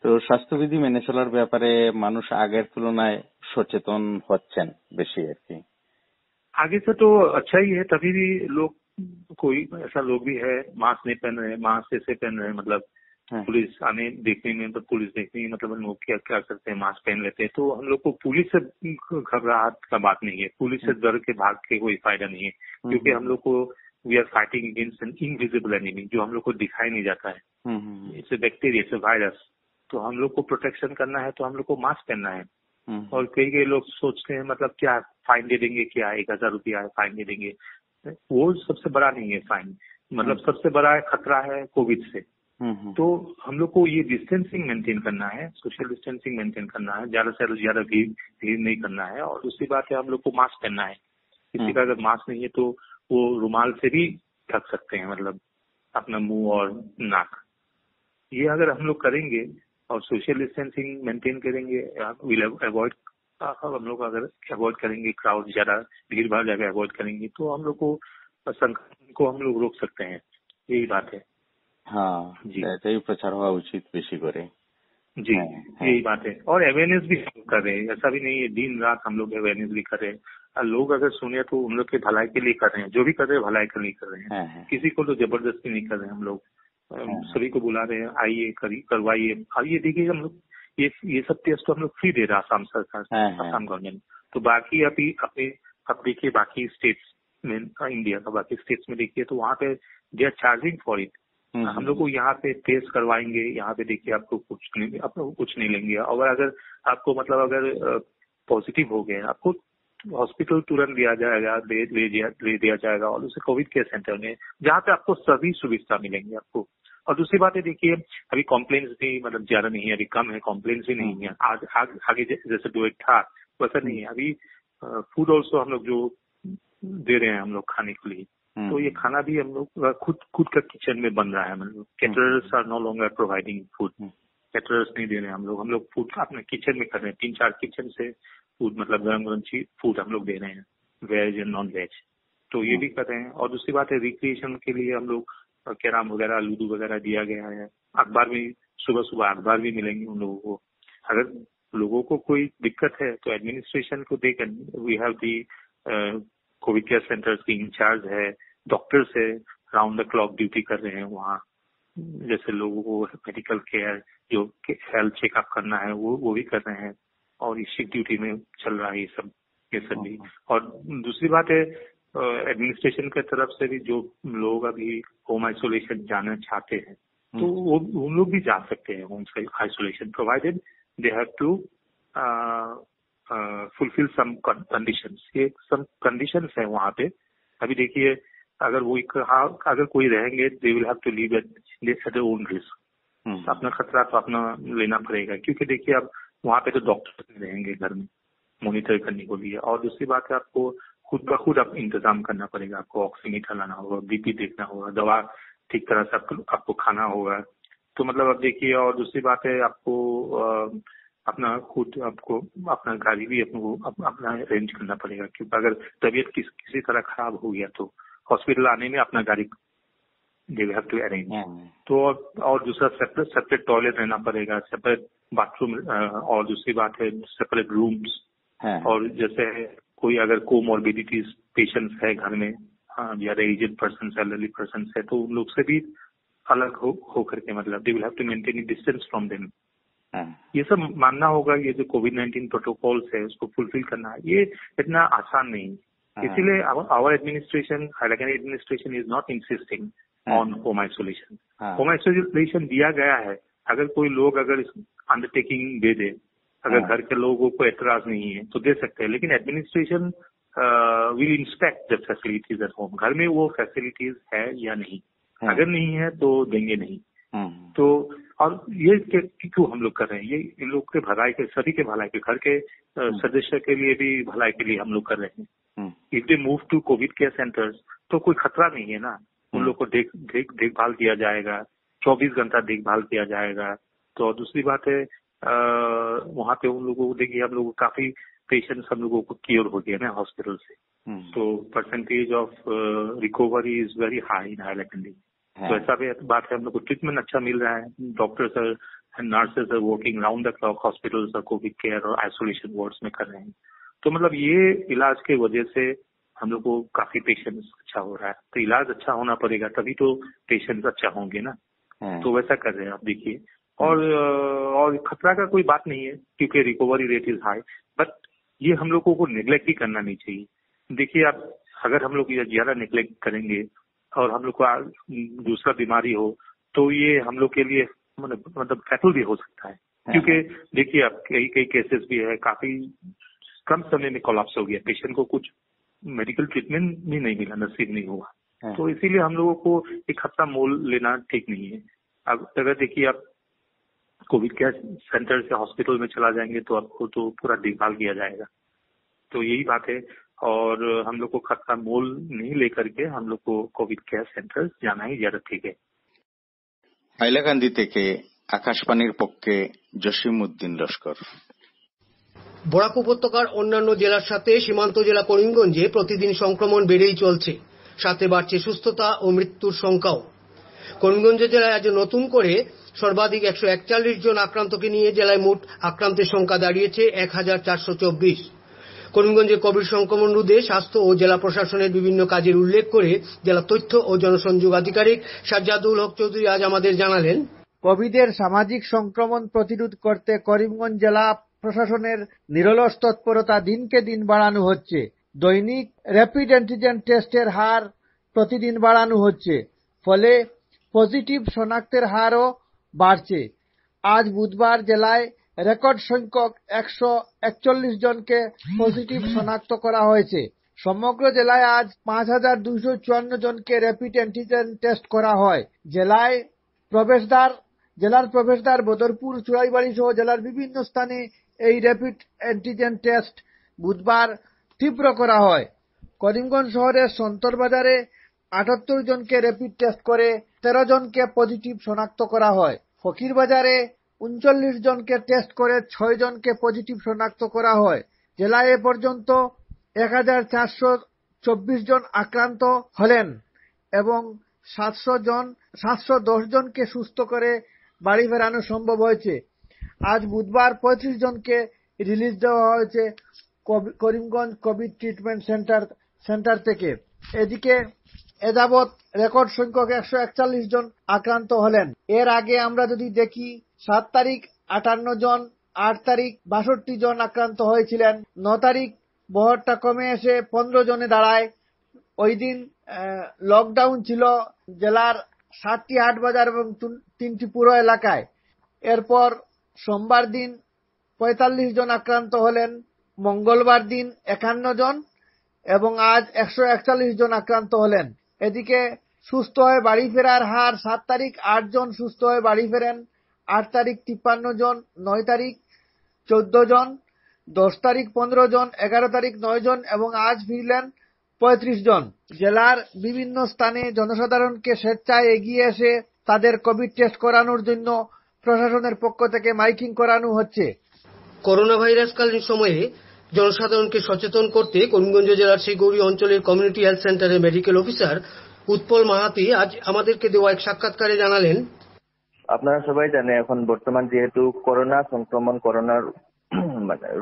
তো স্বাস্থ্যবিধি মেনে চলার ব্যাপারে মানুষ আগের তুলনায় সচেতন হচ্ছেন বেশি আর কি। आगे से तो अच्छा ही है, तभी भी लोग कोई ऐसा लोग भी है मास्क नहीं पहन रहे, मास्क ऐसे पहन रहे, मतलब पुलिस आने देखने में, तो पुलिस देखने में मतलब लोग क्या करते हैं, मास्क पहन लेते हैं। तो हम लोग को पुलिस से घबराहट का बात नहीं है, पुलिस से डर के भाग के कोई फायदा नहीं है, क्योंकि हम लोग को we are fighting against an invisible enemy जो हम लोग को दिखाई नहीं जाता है। It's a bacteria, it's a virus. तो हम लोग को प्रोटेक्शन करना है तो हम लोग को मास्क पहनना है। और कई लोग सोचते हैं मतलब क्या फाइन दे देंगे, क्या 1000 रुपया फाइन दे देंगे, वो सबसे बड़ा नहीं है साइन, मतलब सबसे बड़ा खतरा है कोविड से। तो हम लोग को ये डिस्टेंसिंग मेंटेन करना है, सोशल डिस्टेंसिंग मेंटेन करना है, ज्यादा से ज्यादा भीड़ नहीं करना है। और दूसरी बात है हम लोग को मास्क पहनना है। किसी का अगर मास्क नहीं है तो वो रुमाल से भी ढक सकते हैं, मतलब अपना मुंह और नाक। ये अगर हम लोग करेंगे और सोशल डिस्टेंसिंग मेंटेन करेंगे, विल अवॉइड, हम लोग अगर अवॉइड करेंगे क्राउड, ज्यादा भीड़ भाड़ जगह अवॉइड करेंगे तो हम लोग को संक्रमण को हम लोग रोक सकते हैं। यही बात है। हाँ जी, ऐसे ही प्रचार हुआ उचित बेशी करे जी। यही बात है। और अवेयरनेस भी हम कर रहे हैं, ऐसा भी नहीं है, दिन रात हम लोग अवेयरनेस भी कर रहे हैं। लोग अगर सुने तो उन लोग के भलाई के लिए कर रहे हैं, जो भी कर रहे हैं भलाई के लिए कर रहे हैं। किसी को तो जबरदस्ती नहीं कर रहे हैं हम लोग। सभी को बुला रहे हैं, आइए करवाइए। आइए देखिए हम लोग ये सब टेस्ट तो हम लोग फ्री दे रहा आसाम सरकार, आसाम गवर्नमेंट। तो बाकी अभी अब देखिए बाकी स्टेट्स में, इंडिया का बाकी स्टेट्स में देखिए तो वहाँ पे they are charging for it. हम लोग को यहाँ पे टेस्ट करवाएंगे, यहाँ पे देखिए आपको कुछ नहीं लेंगे। और अगर आपको मतलब अगर पॉजिटिव हो गए आपको हॉस्पिटल तुरंत दिया जाएगा, ले दिया जाएगा और उसे कोविड केयर सेंटर में, जहाँ पे आपको सभी सुविधा मिलेंगे आपको। और दूसरी बात है देखिए अभी कॉम्प्लेन्स भी मतलब ज्यादा नहीं है, अभी कम है, कॉम्प्लेन्स भी नहीं है। आगे जैसे जो था वैसा नहीं है। अभी फूड ऑल्सो हम लोग जो दे रहे हैं हम लोग खाने के लिए, तो ये खाना भी हम लोग खुद का किचन में बन रहा है। मतलब caterers are no longer providing food, caterers नहीं दे रहे हैं हम लोग फूड अपने किचन में कर रहे हैं। 3-4 किचन से फूड मतलब गरम फूड हम लोग दे रहे हैं, वेज एंड नॉन वेज। तो ये भी कर रहे हैं। और दूसरी बात है रिक्रिएशन के लिए हम लोग कैरम वगैरह, लूडो वगैरह दिया गया है। अखबार भी सुबह अखबार भी मिलेंगे उन लोगों को। अगर लोगों को कोई दिक्कत है तो एडमिनिस्ट्रेशन को देकर we have the COVID care centres की इंचार्ज है, डॉक्टर्स है, राउंड द क्लॉक ड्यूटी कर रहे हैं वहाँ। जैसे लोगों को मेडिकल केयर जो हेल्थ चेकअप करना है वो भी कर रहे हैं। और इस शिफ्ट ड्यूटी में चल रहा है ये सब भी। और दूसरी बात है एडमिनिस्ट्रेशन की तरफ से भी जो लोग अभी होम आइसोलेशन जाना चाहते हैं तो वो उन लोग भी जा सकते हैं home isolation, provided they have to fulfil some conditions. ये सम कंडीशंस है वहाँ पे। अभी देखिए अगर कोई रहेंगे they will have to leave at their own risk. अपना खतरा तो अपना लेना पड़ेगा, क्योंकि देखिए अब वहाँ पे तो डॉक्टर रहेंगे घर में मॉनिटर करने को लिए। और दूसरी बात है आपको खुद ब खुद आप इंतजाम करना पड़ेगा। आपको ऑक्सीमीटर लाना होगा, बीपी देखना होगा, दवा ठीक तरह से आपको खाना होगा। तो मतलब अब देखिए, और दूसरी बात है आपको अपना खुद आपको अपना गाड़ी भी अपना अरेंज करना पड़ेगा, क्योंकि अगर तबीयत किसी तरह खराब हो गया तो हॉस्पिटल आने में अपना गाड़ी दे हैव टू अरेंज। तो और दूसरा सेपरेट टॉयलेट रहना पड़ेगा, सेपरेट बाथरूम, और दूसरी बात है सेपरेट रूम्स। और जैसे कोई अगर कोमॉर्बिडिटीज पेशेंट्स है घर में, ज्यादा एजेड पर्सन, एल्डरली पर्सन है, तो उन लोग से भी अलग हो करके मतलब they will have to maintain distance from them. ये सब मानना होगा। ये जो कोविड-19 प्रोटोकॉल्स है उसको फुलफिल करना है, ये इतना आसान नहीं। इसीलिए our administration, Hailakandi administration is not insisting on home isolation. Home isolation दिया गया है, अगर कोई लोग अगर अंडरटेकिंग दे दे, अगर घर के लोगों को एतराज नहीं है तो दे सकते हैं, लेकिन administration will inspect the facilities at home. घर में वो फैसिलिटीज है या नहीं, अगर नहीं है तो देंगे नहीं। तो और ये क्यों हम लोग कर रहे हैं, ये इन लोग के भलाई के, सभी के भलाई के, घर के सदस्य के लिए भी भलाई के लिए हम लोग कर रहे हैं। If they move to COVID care centres तो कोई खतरा नहीं है ना, उन लोग को देखभाल किया जाएगा, 24 घंटा देखभाल किया जाएगा। तो दूसरी बात है वहाँ पे उन लोगों को देखिए, हम लोग काफी पेशेंट्स हम लोगों को क्योर हो गया ना हॉस्पिटल से, तो percentage of recovery is very high in highland. तो ऐसा भी बात है, हम लोग को ट्रीटमेंट अच्छा मिल रहा है। Doctors and nurses are working round the clock hospitals और कोविड केयर और आइसोलेशन वार्ड्स में कर रहे हैं। तो मतलब ये इलाज के वजह से हम लोग को काफी पेशेंट्स अच्छा हो रहा है। तो इलाज अच्छा होना पड़ेगा तभी तो पेशेंट्स अच्छा होंगे ना। तो वैसा कर रहे हैं आप देखिए। और खतरा का कोई बात नहीं है क्योंकि recovery rate is high, but ये हम लोगों को नेग्लेक्ट भी करना नहीं चाहिए। देखिए आप अगर हम लोग ज्यादा नेग्लेक्ट करेंगे और हम लोग को दूसरा बीमारी हो तो ये हम लोग के लिए मतलब फैटल भी हो सकता है। क्योंकि देखिए आप कई केसेस भी है, काफी कम समय में कोलैप्स हो गया, पेशेंट को कुछ मेडिकल ट्रीटमेंट भी नहीं मिला, नसीब नहीं हुआ। तो इसीलिए हम लोगों को एक हफ्ता मोल लेना ठीक नहीं है। अब अगर देखिए आप कोविड केयर सेंटर से हॉस्पिटल में चला जाएंगे तो आपको तो पूरा देखभाल किया जाएगा। तो यही बात है, और हम लोग को खर्चा मोल नहीं लेकर के हम लोग को कोविड केयर सेंटर जाना ही ज्यादा ठीक है। হাইলাকান্দি থেকে আকাশবাণীর পক্ষে জসিমউদ্দিন লস্কর। বরাক উপত্যকার অন্যান্য জেলার সাথে সীমান্ত জেলা করিমগঞ্জে প্রতিদিন সংক্রমণ বেড়েই চলছে, সাথে বাড়ছে সুস্থতা ও মৃত্যুর সংখ্যাও। করিমগঞ্জ জেলায় আজ নতুন করে সর্বাধিক 141 জন আক্রান্তকে নিয়ে জেলায় মোট আক্রান্তের সংখ্যা দাঁড়িয়েছে 1424। করিমগঞ্জে কোভিড সংক্রমণ রোধে স্বাস্থ্য ও জেলা প্রশাসনের বিভিন্ন কাজের উল্লেখ করে জেলা তথ্য ও জনসংযোগ আধিকারিক সাজ্জাদুল হক চৌধুরী আজ আমাদের জানালেন, কোভিডের সামাজিক সংক্রমণ প্রতিরোধ করতে করিমগঞ্জ জেলা প্রশাসনের নিরলস তৎপরতা দিনকে দিন বাড়ানো হচ্ছে। দৈনিক র্যাপিড অ্যান্টিজেন টেস্টের হার প্রতিদিন বাড়ানো হচ্ছে, ফলে পজিটিভ শনাক্তের হারও বাড়ছে। আজ বুধবার জেলায় রেকর্ড সংখ্যক 141 জনকে পজিটিভ শনাক্ত করা হয়েছে। সমগ্র জেলায় আজ 5254 জনকে র্যাপিড অ্যান্টিজেন টেস্ট করা হয়। জেলার প্রবেশদ্বার বদরপুর, চুড়াইবাড়ি সহ জেলার বিভিন্ন স্থানে এই র্যাপিড অ্যান্টিজেন টেস্ট বুধবার তীব্র করা হয়। করিমগঞ্জ শহরের সন্তরবাজারে 78 জনকে র্যাপিড টেস্ট করে 13 জনকে পজিটিভ শনাক্ত করা হয়। ফকিরবাজারে 39 জনকে টেস্ট করে 6 জনকে পজিটিভ শনাক্ত করা হয়। জেলায় এ পর্যন্ত 1424 জন আক্রান্ত হলেন এবং 710 জনকে সুস্থ করে বাড়ি ফেরানো সম্ভব হয়েছে। আজ বুধবার 35 জনকে রিলিজ দেওয়া হয়েছে করিমগঞ্জ কোভিড ট্রিটমেন্ট সেন্টার থেকে। এদিকে এযাবৎ রেকর্ড সংখ্যক 141 জন আক্রান্ত হলেন। এর আগে আমরা যদি দেখি 7 তারিখ 58 জন, 8 তারিখ 62 জন আক্রান্ত হয়েছিলেন, 9 তারিখ বহরটা কমে এসে 15 জনে দাঁড়ায়। ওই দিন লকডাউন ছিল জেলার 7টি হাট বাজার এবং 3টি পুর এলাকায়। এরপর সোমবার দিন 45 জন আক্রান্ত হলেন, মঙ্গলবার দিন 51 জন এবং আজ 141 জন আক্রান্ত হলেন। এদিকে সুস্থ হয়ে বাড়ি ফেরার হার 7 তারিখ 8 জন সুস্থ হয়ে বাড়ি ফেরেন, 8 তারিখ 53 জন, 9 তারিখ 14 জন, 10 তারিখ 15 জন, 11 তারিখ 9 জন এবং আজ ফিরলেন 35 জন। জেলার বিভিন্ন স্থানে জনসাধারণকে স্বেচ্ছায় এগিয়ে এসে তাদের কোভিড টেস্ট করানোর জন্য প্রশাসনের পক্ষ থেকে মাইকিং করানো হচ্ছে। করোনা ভাইরাসকালীন সময়ে জনসাধারণকে সচেতন করতে করিমগঞ্জ জেলার শ্রীগৌরী অঞ্চলের কমিউনিটি হেলথ সেন্টারের মেডিকেল অফিসার উৎপল মাহাতি আজ আমাদেরকে দেওয়া এক সাক্ষাৎকারে জানালেন, আপনারা সবাই জানেন এখন বর্তমান যেহেতু করোনা সংক্রমণ, করোনার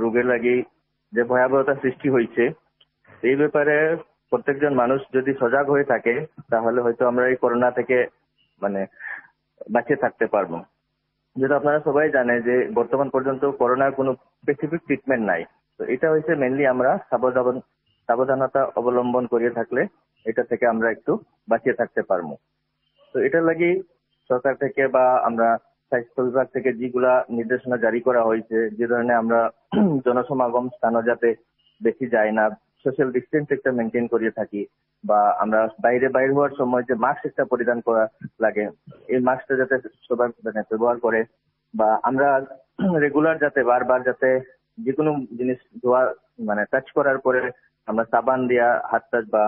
রোগের লাগি যে ভয়াবহতা সৃষ্টি হয়েছে, এই ব্যাপারে প্রত্যেকজন মানুষ যদি সজাগ হয়ে থাকে তাহলে হয়তো আমরা এই করোনা থেকে বাঁচিয়ে থাকতে পারবো। যেটা আপনারা সবাই জানেন যে বর্তমান পর্যন্ত করোনার কোনো স্পেসিফিক ট্রিটমেন্ট নাই। তো এটা হচ্ছে মেনলি আমরা সাবধানতা অবলম্বন করে থাকলে এটা থেকে আমরা একটু বাঁচিয়ে থাকতে পারবো। তো এটার লাগি সরকার থেকে বা আমরা স্বাস্থ্য বিভাগ থেকে যেগুলা নির্দেশনা জারি করা হয়েছে, যে ধরনের আমরা জনসমাগম স্থানও যাতে বেশি যায় না, সোশ্যাল ডিস্টেন্স একটা মেনটেন করে থাকি, বা আমরা বাইরে হওয়ার সময় যে মাস্ক একটা পরিধান করা লাগে, এই মাস্কটা যাতে সবাই ব্যবহার করে, বা আমরা রেগুলার যাতে বারবার যাতে যে কোনো জিনিস ধোয়া টাচ করার পরে আমরা সাবান দিয়া হাত টাচ বা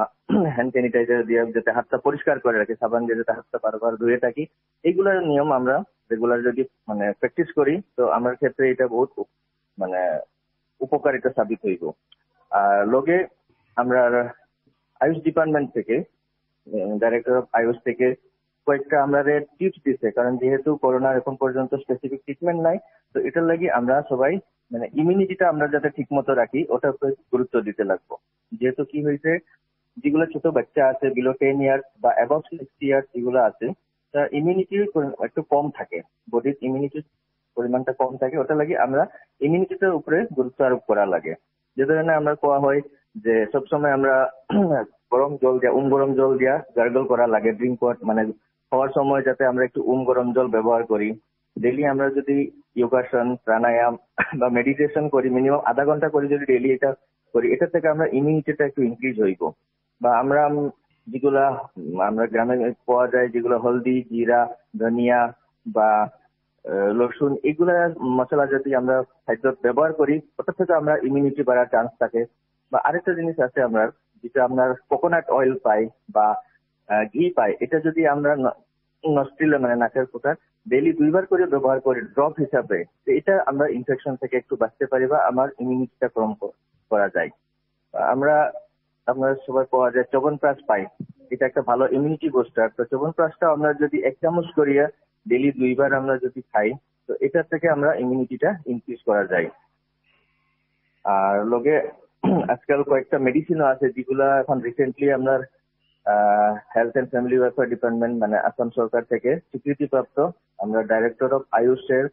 হ্যান্ড স্যানিটাইজার দিয়ে যাতে হাতটা পরিষ্কার করে রাখি, সাবান দিয়ে যাতে হাতটা বারবার ধুয়ে থাকি, এইগুলোর নিয়ম আমরা রেগুলার যদি প্র্যাকটিস করি তো আমার ক্ষেত্রে এটা বহুত উপকারিতা সাবিত হইব। আর লগে আমরা আয়ুষ ডিপার্টমেন্ট থেকে, ডাইরেক্টর অফ আয়ুষ থেকে কয়েকটা আমাদের টিপস দিচ্ছে, কারণ যেহেতু করোনার এখন পর্যন্ত স্পেসিফিক ট্রিটমেন্ট নাই, তো এটার লাগি আমরা সবাই ইমিউনিটিটা আমরা যাতে ঠিক মতো রাখি ওটার উপরে গুরুত্ব দিতে লাগবো। যেহেতু কি হয়েছে, যেগুলো ছোট বাচ্চা আছে বিলো 10 ইয়ার্স বা অ্যাবভ 60 ইয়ার্স যেগুলো আছে, তার ইমিউনিটি একটু কম থাকে, বডির ইমিউনিটির পরিমাণটা কম থাকে, ওটা লাগে আমরা ইমিউনিটিটার উপরে গুরুত্ব আরোপ করা লাগে। যে ধরনের আমরা কোয়া হয় যে সবসময় আমরা গরম জল দিয়া গরম জল দিয়া গার্গল করা লাগে, ড্রিঙ্ক খাওয়ার সময় যাতে আমরা একটু গরম জল ব্যবহার করি। ডেইলি আমরা যদি যোগাসন, প্রাণায়াম বা মেডিটেশন করি, মিনিমাম আধা ঘন্টা করে যদি ডেইলি এটা করি, এটা থেকে আমরা ইমিউনিটিটা একটু ইনক্রিজ হইব। বা আমরা যেগুলা আমরা গ্রামে পাওয়া যায়, যেগুলো হলদি, জিরা, ধনিয়া বা রসুন, এগুলা মশলা যদি আমরা খাদ্য ব্যবহার করি, ওটা থেকে আমরা ইমিউনিটি বাড়ার চান্স থাকে। বা আরেকটা জিনিস আছে আমরা, যেটা আপনার কোকোনাট অয়েল পাই বা ঘি পাই, এটা যদি আমরা নস্ট্রিলে মানে নাকের কোটার ডেইলি 2 বার করে ব্যবহার করি ড্রপ হিসাবে, এটা আমরা ইনফেকশন থেকে একটু বাঁচতে পারি বা আমার ইমিউনিটিটা কম করা যায়। আমরা সবাই পাওয়া যায় চবনপ্রাশ পাই, এটা একটা ভালো ইমিউনিটি বুস্টার। তো চবনপ্রাশটা আমরা যদি 1 চামচ করিয়া ডেইলি 2 বার আমরা যদি খাই, তো এটা থেকে আমরা ইমিউনিটিটা ইনক্রিজ করা যায়। আর লগে আজকাল কয়েকটা মেডিসিনও আছে যেগুলা এখন রিসেন্টলি আমরা health and family welfare department মানে আসাম সরকার থেকে স্বীকৃতিপ্রাপ্ত আমরা ডাইরেক্টর অফ আয়ুষের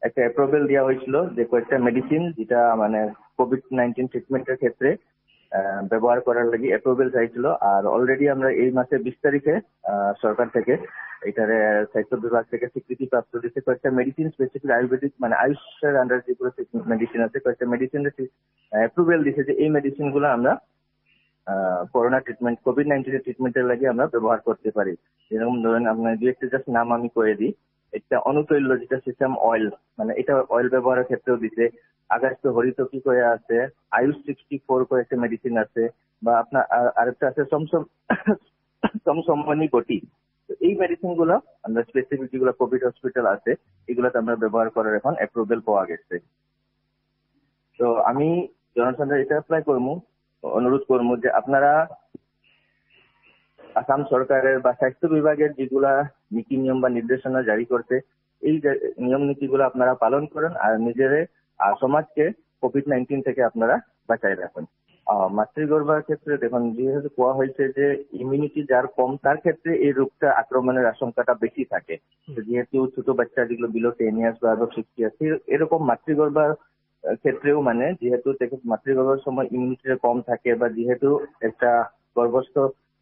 একটা অ্যাপ্রুভেল দেওয়া হয়েছিল, যে কয়েকটা মেডিসিন যেটা মানে কোভিড-19 ট্রিটমেন্টের ক্ষেত্রে ব্যবহার করার লাগি অ্যাপ্রুভেল চাইছিল। আর অলরেডি আমরা এই মাসের 20 তারিখে সরকার থেকে এটারে স্বাস্থ্য বিভাগ থেকে স্বীকৃতি প্রাপ্ত দিচ্ছে কয়েকটা মেডিসিন, স্পেসিফিক আয়ুর্বেদিক মানে আয়ুষের আন্ডার যেগুলো মেডিসিন আছে, কয়েকটা মেডিসিনের অ্যাপ্রুভেল দিচ্ছে যে এই মেডিসিন গুলো আমরা করোনা ট্রিটমেন্ট, কোভিড-19 এর ট্রিটমেন্টের লাগে আমরা ব্যবহার করতে পারি। যেরকম ধরেন আপনার দু একটা জাস্ট নাম আমি কয়ে দিই। একটা অনুতৈল যেটা সিসাম অয়েল, মানে এটা অয়েল ব্যবহারের ক্ষেত্রেও দিছে। আগাস্ট হরিতকি করে আছে, আয়ুষ 64 করে একটা মেডিসিন আছে, বা আপনার আরেকটা আছে সমসমনি গটি। তো এই মেডিসিন গুলো আমরা স্পেসিফিক যেগুলো কোভিড হসপিটাল আছে এগুলোতে আমরা ব্যবহার করার এখন অ্যাপ্রুভেল পাওয়া গেছে। তো আমি জনসাধারণ এটা অ্যাপ্লাই করবো, অনুরোধ করবো যে আপনারা আসাম সরকারের বা স্বাস্থ্য বিভাগের যেগুলা নীতি নিয়ম বা নির্দেশনা জারি করছে, এই নিয়ম নীতিগুলো আপনারা পালন করেন আর নিজের আর সমাজকে কোভিড-19 থেকে আপনারা বাঁচাই রাখেন। মাতৃগর্ভের ক্ষেত্রে দেখুন, যেহেতু কোয়া হয়েছে যে ইমিউনিটি যার কম তার ক্ষেত্রে এই রোগটা আক্রমণের আশঙ্কাটা বেশি থাকে। যেহেতু ছোট বাচ্চা যেগুলো বিলো 10 ইয়ার্স বা 60 ইয়ার্স এরকম মাতৃগর্ভার ক্ষেত্রেও মানে যেহেতু মাতৃগর্ভের সময় ইমিউনিটি কম থাকে বা যেহেতু একটা গর্ভস্থ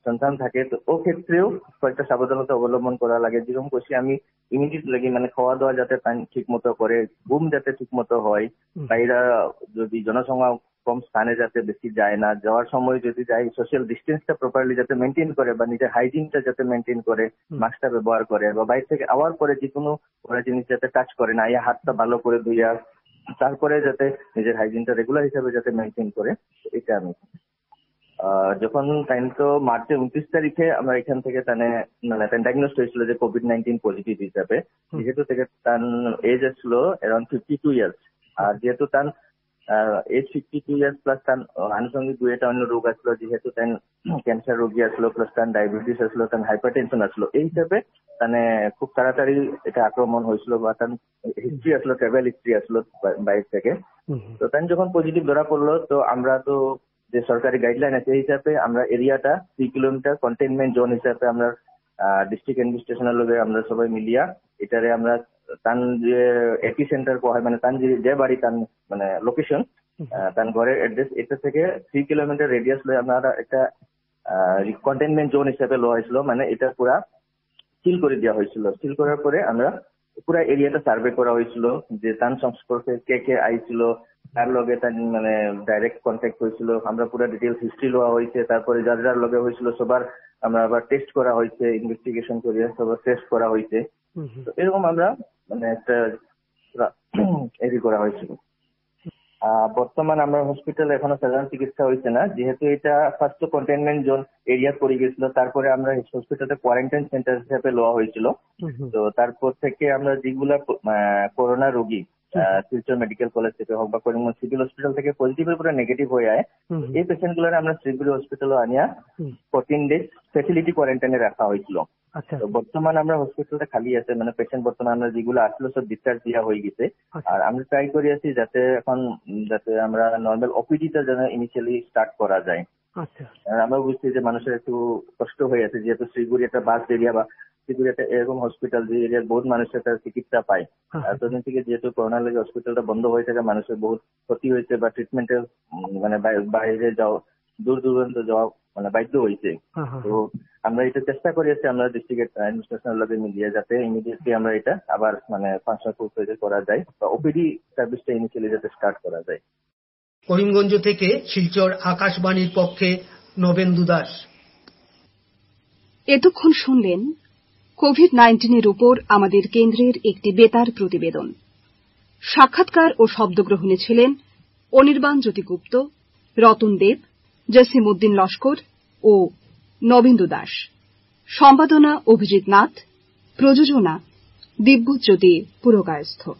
সন্তান থাকে, তো ও ক্ষেত্রেও কয়েকটা সাবধানতা অবলম্বন করা লাগে। যেরকম করছি আমি ইমিউনিটি লাগে মানে খাওয়া দাওয়া যাতে ঠিক মতো করে, ঘুম যাতে ঠিক মতো হয়, বাইরা যদি জনসংখ্যা কম স্থানে যাতে বেশি যায় না, যাওয়ার সময় যদি যায় সোশ্যাল ডিস্টেন্সটা প্রপারলি যাতে মেনটেন করে বা নিজের হাইজিনটা যাতে মেনটেন করে, মাস্কটা ব্যবহার করে, বা বাইরে থেকে আওয়ার পরে যে কোনো জিনিস যাতে টাচ করে না, এই হাতটা ভালো করে ধুইয়া তারপরে যাতে নিজের হাইজিনটা রেগুলার হিসাবে যাতে মেনটেন করে, এটা আমি যখন টাইম তো মার্চের 29 তারিখে আমরা এখান থেকে ডায়াগনোস হয়েছিল যে কোভিড-19 পজিটিভ হিসাবে। যেহেতু থেকে তার এজ আসছিল অ্যারাউন্ড 52 ইয়ার্স, আর যেহেতু তার এজ 52 ইয়ার্স প্লাস তার আনুষঙ্গিক 2টা অন্য রোগ আসলো, যেহেতু তার ক্যান্সার রোগী আসলো, প্লাস তার ডায়াবেটিস আসলো, তার হাইপারটেনশন আসলো, এই হিসাবে খুব তাড়াতাড়ি এটা আক্রমণ হয়েছিল বা তার হিস্ট্রি আসলো, ট্রাভেল হিস্ট্রি আসলো বাইরে থেকে। তো তার যখন পজিটিভ ধরা পড়লো, তো আমরা তো যে সরকারি গাইডলাইন আছে এই হিসাবে আমরা এরিয়াটা 3 কিলোমিটার কন্টেইনমেন্ট জোন হিসাবে আমরা ডিস্ট্রিক্ট অ্যাডমিনিস্ট্রেশনের লগে আমরা সবাই মিলিয়া এটারে আমরা তার যে এপি সেন্টার হয় মানে তার যে বাড়ি তার মানে লোকেশন তার ঘরের অ্যাড্রেস, এটা থেকে 3 কিলোমিটার রেডিয়াস লয়ে আমরা একটা কন্টেইনমেন্ট জোন হিসাবে লওয়া হয়েছিল। মানে এটা পুরা সিল করে দেওয়া হয়েছিল। সিল করার পরে আমরা পুরা এরিয়াটা সার্ভে করা হয়েছিল যে তার সংস্পর্শে কে কে আইছিল, তার লগে তার মানে ডাইরেক্ট কন্ট্যাক্ট হয়েছিল, আমরা পুরো ডিটেলস হিস্ট্রি লওয়া হয়েছে। তারপরে যার যার লগে হয়েছিল সবার আমরা আবার টেস্ট করা হয়েছে, ইনভেস্টিগেশন করে সবার টেস্ট করা হয়েছে। তো এরকম আমরা মানে একটা এরি করা হয়েছিল। বর্তমান আমরা হসপিটাল এখনো সাধারণ চিকিৎসা হয়েছে না, যেহেতু এটা ফার্স্ট কন্টেইনমেন্ট জোন এরিয়া পড়ে গেছিল। তারপরে আমরা হসপিটালে কোয়ারেন্টাইন সেন্টার হিসেবে লওয়া হয়েছিল। তো তারপর থেকে আমরা যেগুলা করোনা রোগী শিলচর মেডিকেল কলেজ থেকে হোক বা করিমগঞ্জ সিভিল হসপিটাল থেকে পজিটিভের পুরো নেগেটিভ হয়ে আয়, এই পেশেন্ট গুলো আমরা সিভিল হসপিটালে আনিয়া 14 ডেজ ফ্যাসিলিটি কোয়ারেন্টাইনে রাখা হয়েছিল। তো বর্তমান আমরা হসপিটালটা খালি আছে, মানে পেশেন্ট বর্তমান আমরা যেগুলো আসলো সব ডিসচার্জ দেওয়া হয়ে গেছে। আর আমরা ট্রাই করি আছি যাতে এখন যাতে আমরা নর্মাল ওপিডিটা যেন ইনিশিয়ালি স্টার্ট করা যায়। আমরা বুঝছি যে মানুষের একটু কষ্ট হয়ে আছে, যেহেতু শিলিগুড়ি একটা বাস এরিয়া বা শিলিগুড়ি একটা এরকম হসপিটাল যে এরিয়ার বহুত মানুষের তার চিকিৎসা পায়। এতদিন থেকে যেহেতু করোনা লেগে হসপিটালটা বন্ধ হয়ে থাকে, মানুষের বহুত ক্ষতি হয়েছে বা ট্রিটমেন্টের মানে বাইরে যাওয়া দূর দূরান্ত যাওয়া মানে বাধ্য হয়েছে। তো আমরা এটা চেষ্টা করি আছি আমরা ডিস্ট্রিক্ট অ্যাডমিনিস্ট্রেশনের লগে মিলিয়ে যাতে ইমিডিয়েটলি আমরা এটা আবার মানে ফাংশন করা যায় বা ওপিডি সার্ভিসটা ইনিশিয়ালি যাতে স্টার্ট করা যায়। করিমগঞ্জ থেকে শিলচর আকাশবাণীর পক্ষে নবেন্দু দাস। এতক্ষণ শুনলেন কোভিড-19 এর উপর আমাদের কেন্দ্রের একটি বেতার প্রতিবেদন। সাক্ষাৎকার ও শব্দগ্রহণে ছিলেন অনির্বাণ জ্যোতি গুপ্ত, রতন দেব, জসিম উদ্দিন লস্কর ও নবেন্দু দাস। সম্পাদনা অভিজিৎ নাথ, প্রযোজনা দিব্যজ্যোতি পুরকায়স্থ।